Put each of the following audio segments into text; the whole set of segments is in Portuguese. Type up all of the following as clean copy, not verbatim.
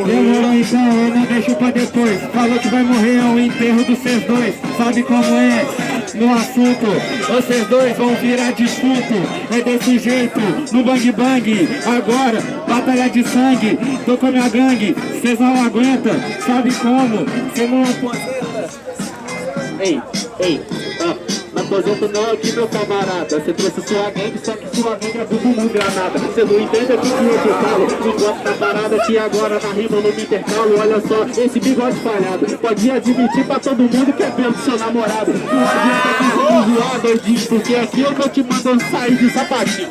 Demorou então, eu não deixo pra depois. Falou que vai morrer, é o enterro dos vocês dois. Sabe como é no assunto? Vocês dois vão virar defunto. É desse jeito, no bang bang. Agora, batalha de sangue. Tô com a minha gangue, vocês não aguentam. Sabe como? Cê não aposenta. Ei, não aposenta não aqui, meu camarada. Você trouxe sua gangue, só que sua gangue é bumbum granada. Você não entende aqui que eu te falo. Enquanto na parada que agora na rima no me intercalo. Olha só, esse bigode falhado. Pode admitir pra todo mundo que é pelo seu namorado. Não adianta que zoar, doidinho, porque aqui eu tô te mandando sair de sapatinho.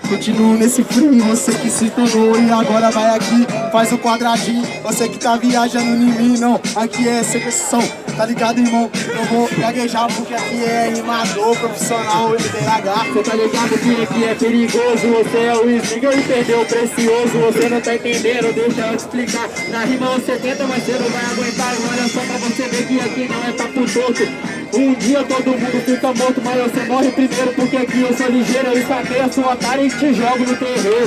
Continuo nesse frio, você que se tornou e agora vai aqui, faz o quadradinho. Você que tá viajando em mim, não, aqui é sequestração, tá ligado, irmão? Eu vou gaguejar porque aqui é animador, profissional, LDH. Você tá ligado que aqui é perigoso, você é o Slinger e perdeu o precioso. Você não tá entendendo, deixa eu te explicar. Na rima você tenta, mas você não vai aguentar. Olha só pra você ver que aqui não é papo torto. Um dia todo mundo fica morto, mas você morre primeiro, porque aqui eu sou ligeiro. Eu saquei a sua cara e te jogo no terreiro.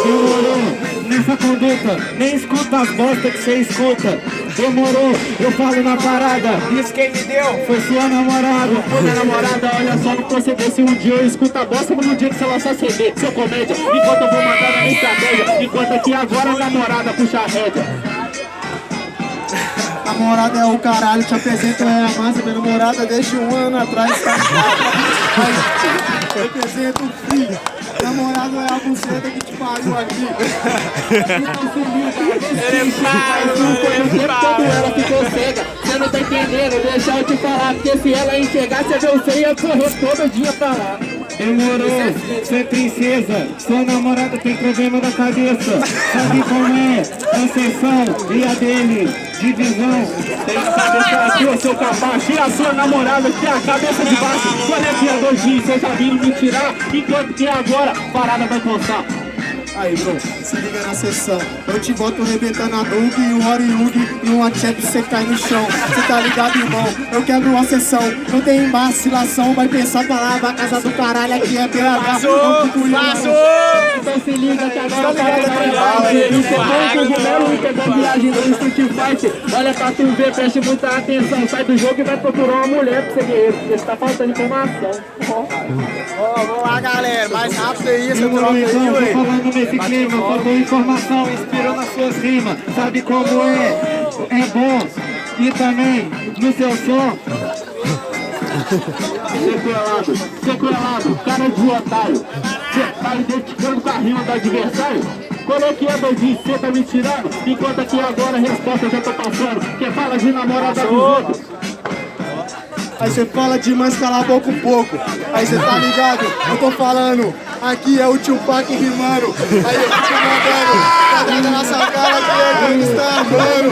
Demorou nessa conduta, nem escuta as bostas que você escuta. Demorou, eu falo na parada. Isso quem me deu? Foi sua namorada. Foi minha namorada, olha só, não proceder. Se um dia eu escuto a bosta, mas no dia que você lançar CD, seu comédia. Enquanto eu vou mandar na estratégia, enquanto aqui agora a namorada puxa a rédea. Namorada é o caralho, te apresento, é a massa. Minha namorada desde um ano atrás tá eu apresento o filho. Namorado é a buceta que te pariu aqui. Quando ela ficou cega, você não tá entendendo, deixa eu te falar. Porque se ela enxergar, você vê o você ia correr todo dia pra lá. Demorou, você é princesa, sua namorada tem problema na cabeça. Sabe como é? Conceição e a dele, divisão. Tem a cabeça aqui, o seu capacho, e a sua namorada que é a cabeça de baixo. Olha aqui a doidinha, você já viram me tirar, enquanto que agora a parada vai constar. Aí, bro, se liga na sessão. Eu te boto rebentando a Dug e o Horiug e uma chap você cai no chão. Cê tá ligado, irmão? Eu quebro a sessão. Não tem vacilação, vai pensar palavra. A casa do caralho aqui é BH. Passou! Então se liga que agora tá ligado. Isso é bom, cogumelo, isso é bom viagem no Street Fighter. Olha pra tu ver, preste muita atenção. Sai do jogo e vai procurar uma mulher pra você guerreiro. Porque tá faltando informação. Vamos lá, galera. Mais rápido aí, essa troca aí, ué. Nesse clima, faltou informação, inspirou nas suas rimas. Sabe como é? É bom. E também, no seu som. Sequelado, cara de otário. Você tá identificando com a rima do adversário? Qual é que é, doidinho? Você tá me tirando? Enquanto aqui agora a resposta eu já tô passando. Quem fala de namorada dos outros? Aí cê fala demais, cala a boca um pouco. Aí cê tá ligado? Eu tô falando, aqui é o Tupac rimando. Aí eu fico mandando, quadrada na sua cara que é quem está armando.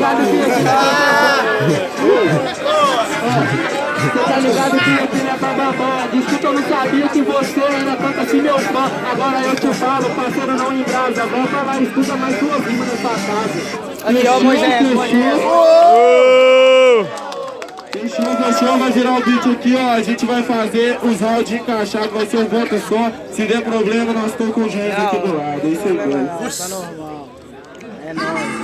Você tá ligado que aqui não é bababá. Desculpa, eu não sabia que você era tanto assim meu fã. Agora eu te falo, parceiro, não embrasa. Volta lá, estuda mais duas rimas nessa casa. Aqui ó, Moisés. Fechou, vai virar o beat aqui, ó. A gente vai fazer os rounds encaixados, vai ser um voto só. Se der problema, nós estamos com o James aqui do lado. É isso aí, velho. Tá normal. É nóis.